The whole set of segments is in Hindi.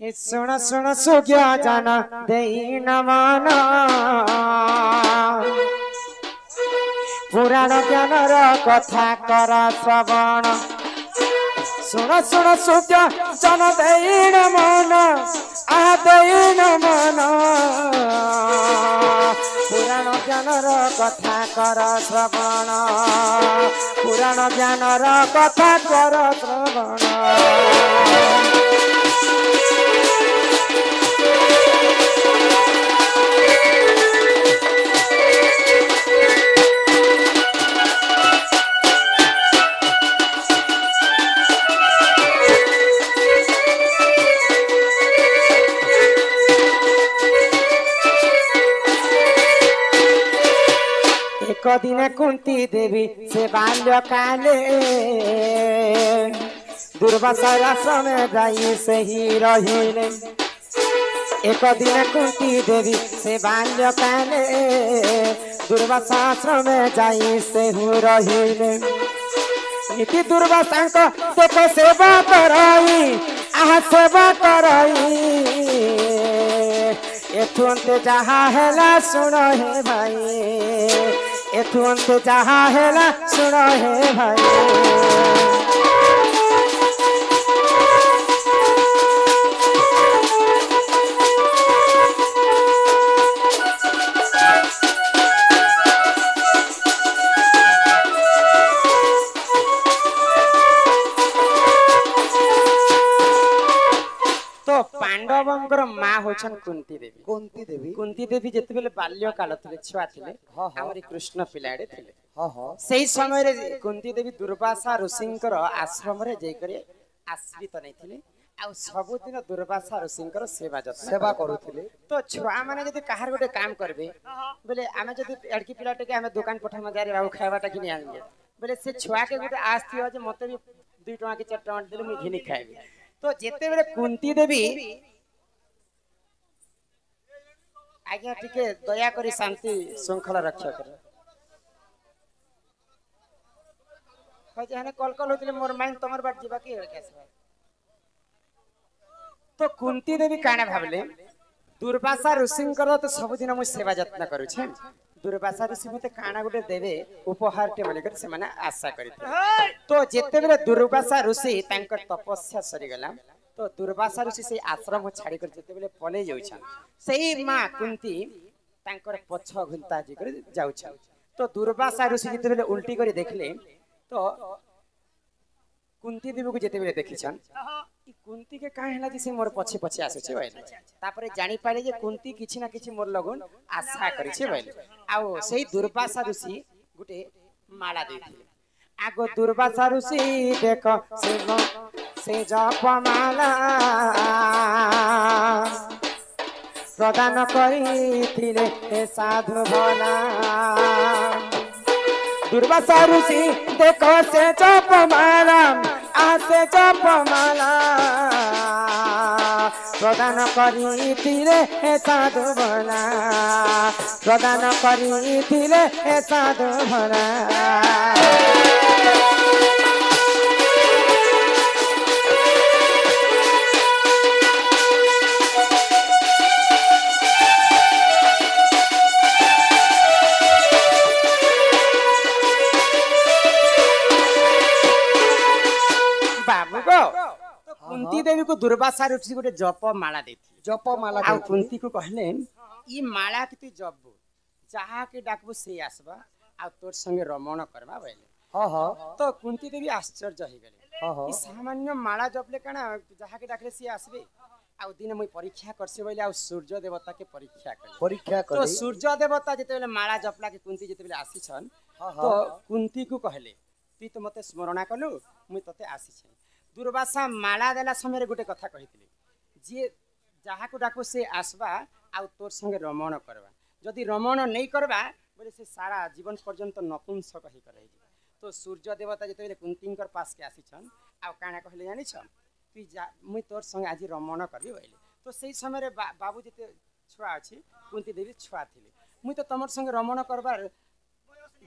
सुन सुन सुज्ञा जान देई न मान पुराण ज्ञानर कथा कर श्रवण सुन सुन सुज्ञा जान देई न मान आ देई न मान पुराण ज्ञानर कथा कर श्रवण पुराण ज्ञानर कथा कर श्रवण एक दिन कुंती देवी से बाल्य काले दुर्वासा आश्रम जाई से ही रहिले एक दिन कुंती देवी से बाल्य काले दुर्वासा आश्रम जाई से ही रहिले नीति दुर्वासा देख सेवा कराई आह सेवा कराई एठू अंत जहाँ हेला सुन हे भाई एठू अंत जहाँ हेला सुन हे भाई पांडवंकर माँ होछन कुंती देवी जेते बेले बाल्य काल थिले छुआ थिले हमरी कृष्ण पिलाडे थिले सेही समय रे कुंती देवी दुर्वासा ऋषिंकर आश्रम रे जई करे आश्रित नै थिले आ सब दिन दुर्वासा ऋषिंकर सेवा करूथिले तो छुआ माने जदी काहर गोटे काम करबे बोले आमे जदी एडकी पिलाटे के आमे दुकान पठा म जारी बाबू खाइबाटा किनि आनिए बोले से छुआ के गोटे आस थियो जे मते भी 2 टका के 4 टका देले मु घिनी खाइबे तो जेते बेले कुंती देवी आज्ञा टिके दया करी शांति श्रृंखला रक्षा कर कहे हने कल कल होतिले मोर माइंड तमर बाट जीवा के कैसे तो कुंती देवी काना भाबले दुर्वासा ऋषिंकर तो सब दिन मु सेवा यत्न करू छे दुर्वासा ऋषि मते काना गुटे देबे उपहार टे माने कर से माने आशा करिते तो जेते बेले दुर्वासा ऋषि तांकर तपस्या सरी गला तो दुर्वासा ऋषि से आश्रम छाड़ी कर जेते बेले पले जाउछन सेही मां कुंती तांकर पछ घुंता जी कर जाउछन तो दुर्वासा ऋषि जेते बेले उल्टी करी देखले तो कुंती देवी को जेते बेले देखिछन ई कुंती के काहे हला जे मोर पछे पछे आसे छे भाई तापरे जानि पाले जे कुंती किछि ना किछि मोर लगन आशा करि छे भाई आउ सेही दुर्वासा ऋषि गुटे माला देथिले आगो दुर्वासा ऋषि देख से जप माला प्रदान करिथिले हे साधु भला दुर्वासा ऋषि देख से जप माला आसे जप माला प्रदान करिथिले हे साधु भला प्रदान करिथिले हे साधु भला कुंती देवी को दुर्वासा ऋषि गोटे जप माला आ कुंती को कहले ई माला के तू जपबो जहा के डाकबो से आसबा आ तोर संगे रमण करबा बोले तो कुंती देवी आश्चर्य हो गेले ई सामान्य माला जपले कना जहा के डाकले से आसबे आ दिन मई परीक्षा करसे बोले आ सूर्य देवता के परीक्षा कर तो सूर्य देवता जेते बेले माला जपला के कुंती जेते बेले आसी छन तो कुंती को कहले तू तो मते स्मरण कलु मई तते आसी छ दुर्वासा माला देला समय गोटे कथा कहिथिले जे जहा को डाको से आसबा आ तोर संगे रमण करबा जदि रमण नहीं करबा बोले से सारा जीवन पर्यंत नपुंसक ही करे तो सूर्य देवता जेते बेले कुंतींकर पास के आसी छन आ काना कहले जानि छ तू मुई तोर संगे आज रमण करबी बोले तो सेही समय रे बाबू जेते छुआ अछि कुंती देवी छुआ थिले मुई तो तमर संगे रमण करबार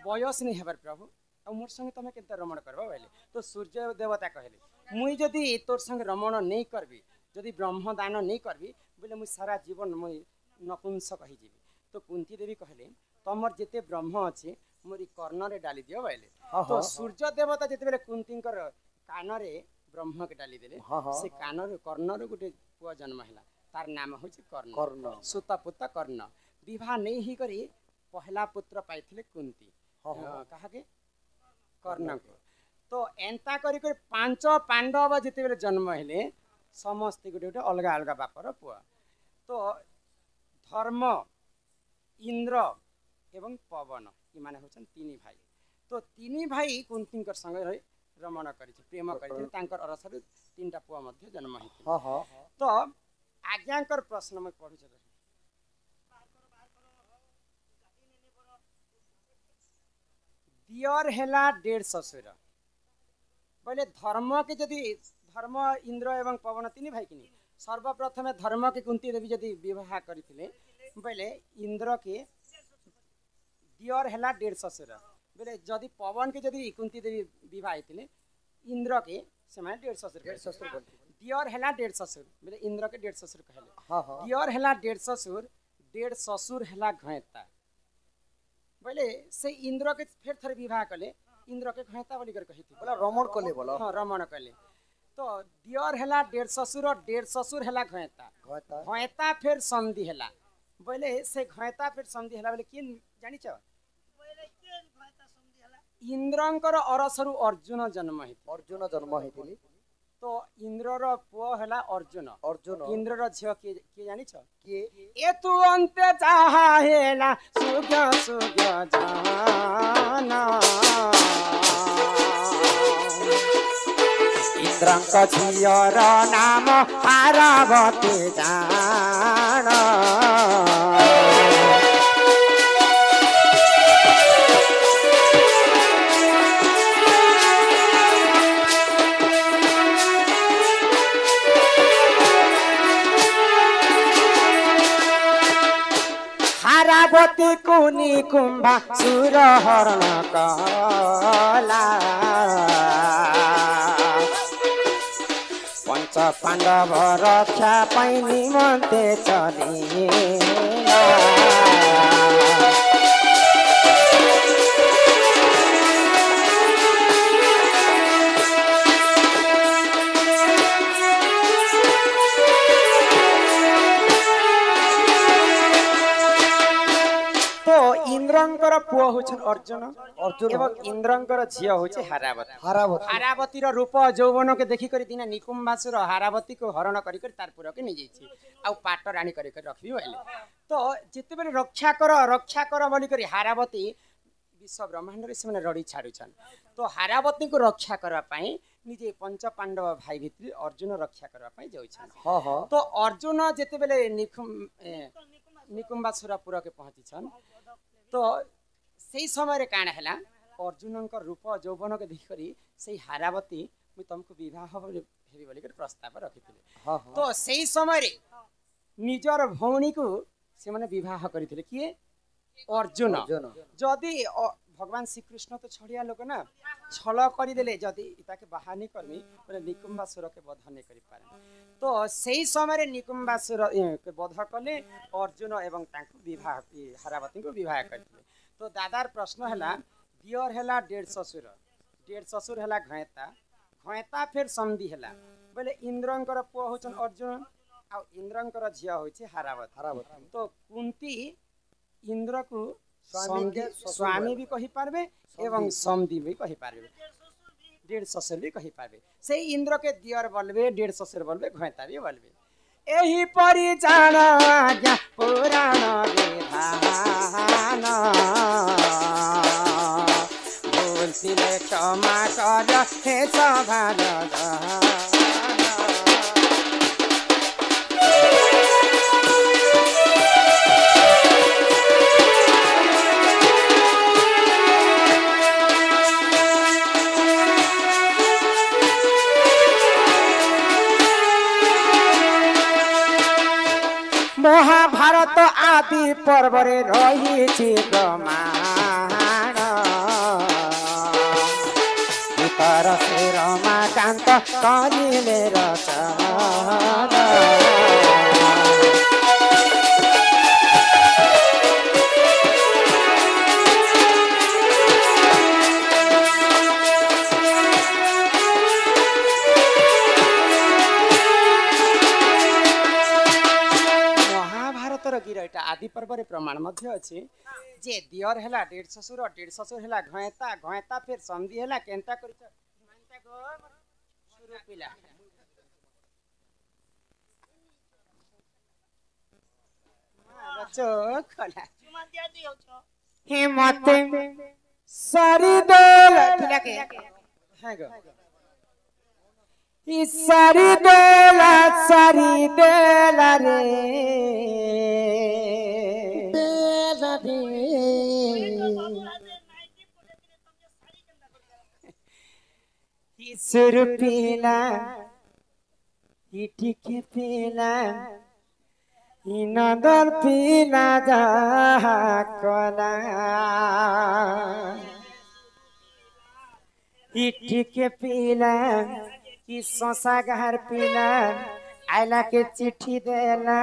बयस नहीं हेबार प्रभु आ मोर संगे तमे केते रमण करबा बोले तो सूर्य देवता कहले मुई जदि तोर संगे रमण नहीं करबी जदि ब्रह्म दान नहीं करबी बोले मुझ सारा जीवन मुझ नपुंसक ही तो कुंती देवी कहले तमर जिते ब्रह्म अच्छे मोरी कर्ण रे डाली दियो बोले तो सूर्य देवता जिते बेले कुंतींकर कान रे ब्रह्म के डाली देले से कान रे कर्ण रे गोटे पुआ जन्म हैला तार नाम होछि कर्ण सुतपुत्र कर्ण विवाह नहीं ही करी पहला पुत्र पाइथिले कुंती कहा के कर्ण को तो एंता करी कर पांच पांडव जिते बेले जन्म हेले समस्त गोटे गोटे अलग अलग बापर पुआ तो धर्म इंद्र एवं पवन ये माने होचन तीन भाई तो तीन भाई कुंतींकर संग रही रमण करी प्रेम करी तांकर अरसर तीनटा पुआ मध्य जन्म हेते तो आज्ञाकर प्रश्न में पढ़ु छ दियर हेला डेढ़ ससुर बोले धर्म के जदि धर्म इंद्र एवं पवन तीन भाई कि सर्वप्रथम धर्म के कुंती देवी जदि विवाह करथिले बोले इंद्र के दियर हेला डेढ़ ससुर बोले जदि पवन के जदि कुंती देवी विवाह हेतिले इंद्र के से माने डेढ़ ससुर दियर हेला डेढ़ ससुर बोले इंद्र के डेढ़ ससुर कहले दियर हेला डेढ़ ससुर हेला घैता बोले से इंद्र के फिर थरे विवाह कले इंद्र के घैता बोली कर कही थी बोला रमण कले बोला हां रमण कले तो दियर हेला डेढ़ ससुर हेला घैता घैता फिर संधि हेला बोले से घैता फिर संधि हेला बोले किन जानि छ इंद्रंकर अरसरु अर्जुन जन्म हेतिली तो इंद्र रो पुओ हेला अर्जुन इंद्र रो झियो के जानि छ के ए तू अंत चाहा हेला सुग्य जाना इंद्रंक झियो रो नाम पार्वती जाना पार्वती कुनी कुंभा सुर हरण कला पंच पांडव रक्षा पाई निमंते चलिला इंद्रंकर पुओ होछन अर्जुन एवं इंद्रंकर झियो होछे हारावती रो रूप यौवन के देखि करी दिना निकुंभासुर हारावती को हरण करी करी तार पुर के नि जाइछि आ पाट रानी करी करी रखबी होले तो जिते बेले रक्षा कर बोली करी हारावती विश्व ब्रह्मांड रे से माने रडी छाडुछन तो हारावती को रक्षा करबा पई निजे पंच पांडव भाई भित्री अर्जुन रक्षा करबा पई जाउछन तो अर्जुन जिते बेले निकुंभासुरपुर के पहुंची छन तो सही समय रे काण हैला अर्जुन का रूप यौवन के देखि करी सही हारावती मु तुमको विवाह हेबी बोली कर प्रस्ताव रखिथिले तो सही समय रे निजर भौणी को से माने विवाह करिथिले किए अर्जुन जदि भगवान श्री कृष्ण तो छड़िया लोक ना छल कर देले जदि ताके बाहा नहीं करमी बोले निकुंभासुर के वध नहीं करि पारे तो सही समय रे निकुंभासुर के वध कले अर्जुन एवं तांको विवाह हारावती को विवाह करथिले तो दादार प्रश्न हैला दियर हैला डेढ़ ससुर हैला घैता फिर संधि हैला बोले इंद्रंकर पुओ होचन अर्जुन आ इंद्रंकर झिया होइछे हारावती तो कुंती इंद्र को स्वामी भी कही पारबे एवं समधी भी कही पारबे डेढ़ ससुर भी कही पारबे से इंद्र के दियर बोलबे डेढ़ ससुर बोलबे घैता भी बोलबे एही परि जान आज्ञा पुराण विधान भूलतिले क्षमा कर हे सभान महाभारत आदि पर्व रे रही प्रमाण से रमाकान्त करिले रचना गीर एटा आदि पर्व प्रमाण अच्छे जे दियर है डेढ़ ससुर है घयता घयता फिर संधि है केनता सारी दोल सारी देला रे सुर पीला के पीला नदर पीला जा कला के पीला कि सोसा घर पीला आइला के चिट्ठी देला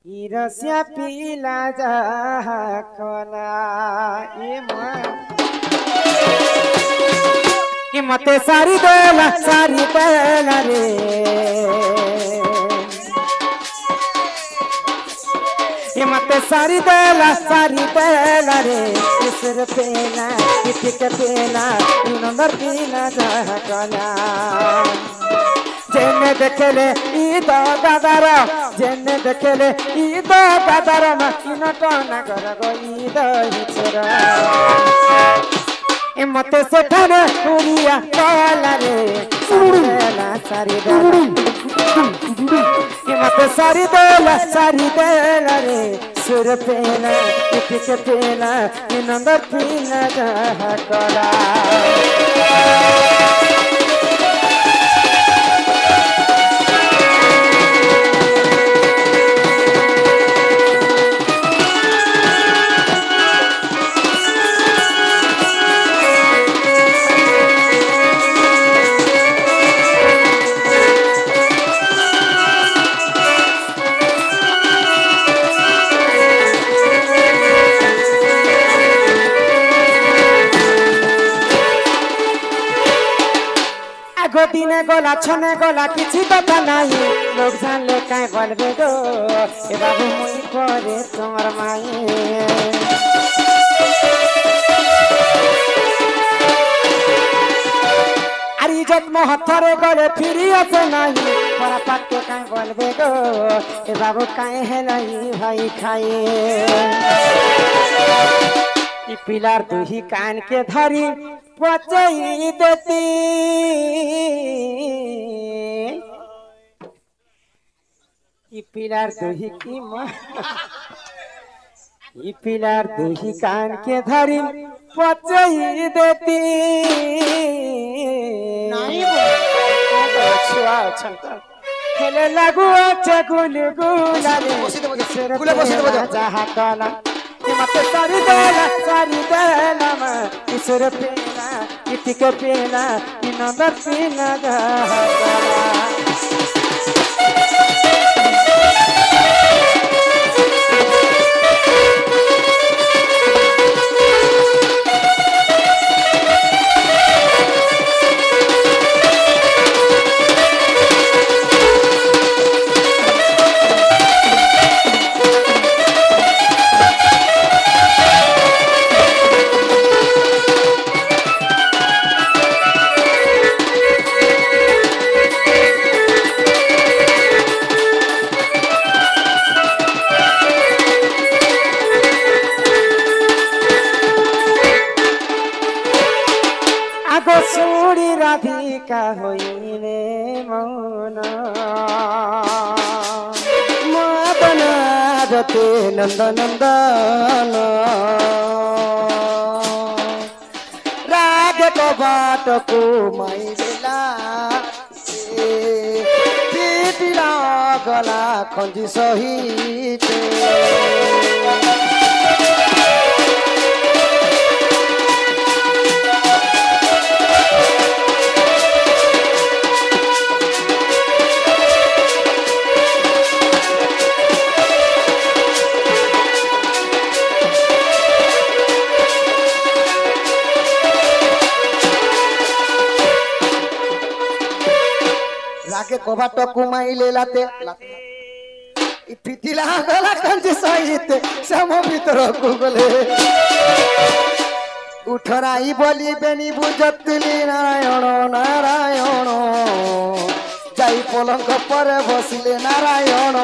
ई रसिया पीला जा कला ये मते सारी देला रे ये मते सारी देला रे इसर पेला किटिक पेला नंबर पीला जा कला जेने देखले ई तो दादार जेने देखले ई तो दादार माकिन टना कर गई दही छोरा ए मते सेठाने पुरिया काला रे सारेला सारी देला ए मते सारी देला रे सुर पेला किटिक पेला नंबर पीला जा कला दिने गला छने गला किसी पता नहीं लोग जानले काई बोलबे गो ए बाबू मुई करे तोर माई अरे इज्जत महथरे गले फिरी आसे नहीं बड़ा पक्के काई बोलबे गो ए बाबू काई है नहीं भाई खाए ई पिलार दुही कान के धरी पचई देती ई पिलार दुही की मां ई पिलार दुही कान के धरी पचई देती नहीं छुआ छंता खेले लागू अच्छा गुलगुला रे गुले जहा काला मते सारी देला मा ईश्वर पेला इतिक पेला नंबर पीला जा राधिका होइने मौन मदन जते नंदन राग को बाट को माइला चिटिला गला खंजी सहिते आगे कबाट कुमाइले लाते फिटिला गला कंज सहित सम भीतर कुगले उठराई बोली बेनी बुझतली नारायण नारायण जाई पलंक पर बसिले नारायण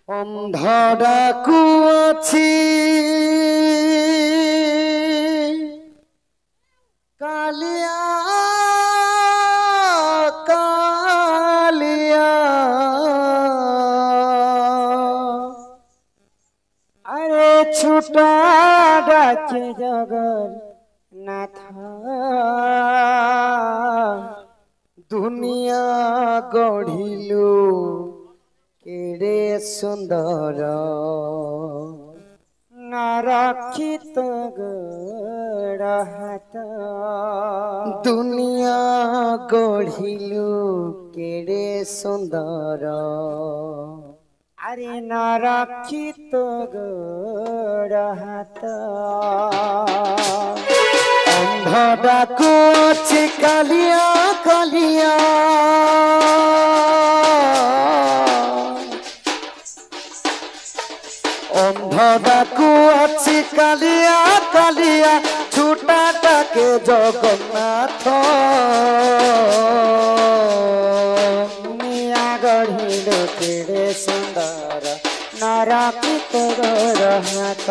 अंध डाकू अछि कालिया कालिया अरे छुटा डाके जगर नाथ दुनिया गढ़िलु केड़े सुंदर नारक्षित गड़ हाथ दुनिया गढ़िलु केड़े सुंदर अरे नारक्षित गड़ हाथ अंध डाकू अछि कालिया कालिया अंध डाकू अछि कालिया कालिया छुटा डाके जगन्नाथ दुनिया गढ़िलो केड़े सुंदर नारक्षित गड़ हाथ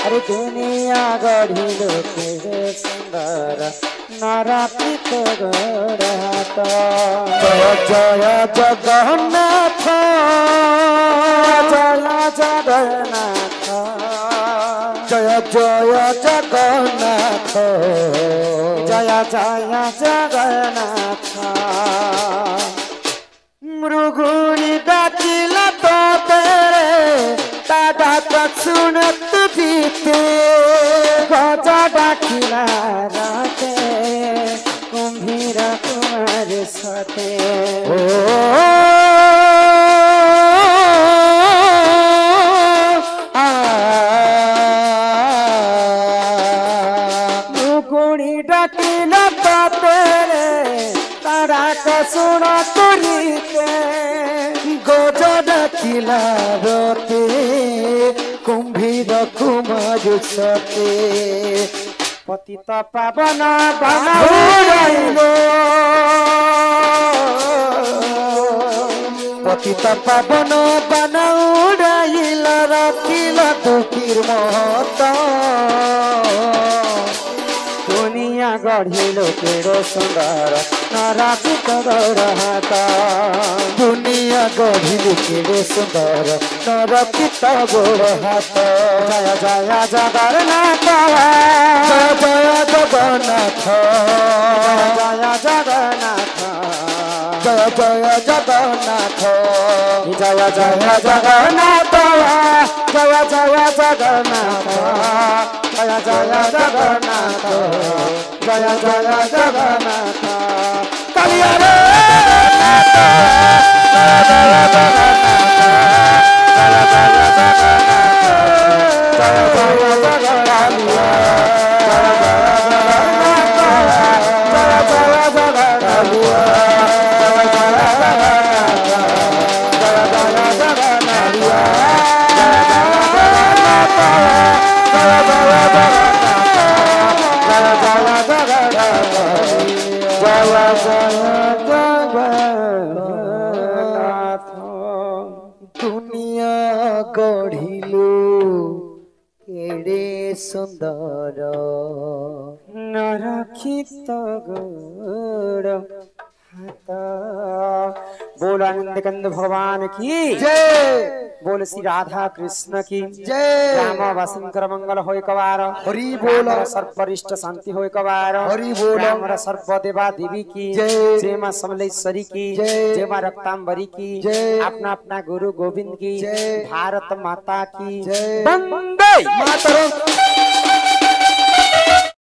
अरे दुनिया गढ़िलो केड़े सुंदर नारक्षित गड़ हाथ जय जय जगन्नाथ जय जगन्नाथ जय जय जगन्नाथ जय जय जगन्नाथ मृगुणी डाकिला तो तेरे दादा का सुनत बीते गजा डाकिला राते कुम्भीर कुमार सते मृगुणी डाकिला तो तेरे तारा का सुन तुरीते गज डाकिला रते कुम्भीर कुमार सते पतित पावन बनाउलो पतित पावन बनाउल रखिल दुखीर महत दुनिया गढ़िलो केड़ो सुंदर नारक्षित गड़ हाथ दुनिया गढ़िल केड़े सुंदर नरकित गोड़ हाथ जय जय जगन्नाथ जय जय जगन्नाथ जय जगन्नाथ जय जय जगन्नाथ जय जय जगन्नाथ जय जय जगन्नाथ जय जय जगन्नाथ जय जय जगन्नाथ कालिया रे जय जय जगन्नाथ जय जय जगन्नाथ जय जय जगन्नाथ दुनिया गढ़िलु केड़े सुंदर नारक्षित गड़ हाथ बोल आनंद कंद भगवान की जय बोल श्री राधा कृष्ण की जय राम वसंकर मंगल होय कवार हरि बोल सर्वरिष्ट शांति होय कवार हरि बोल राम सर्व देवा देवी की जय जय मां समलेश्वरी की जय जय मां रक्तांबरी की जय अपना अपना गुरु गोविंद की जय भारत माता की जय वंदे मातरम।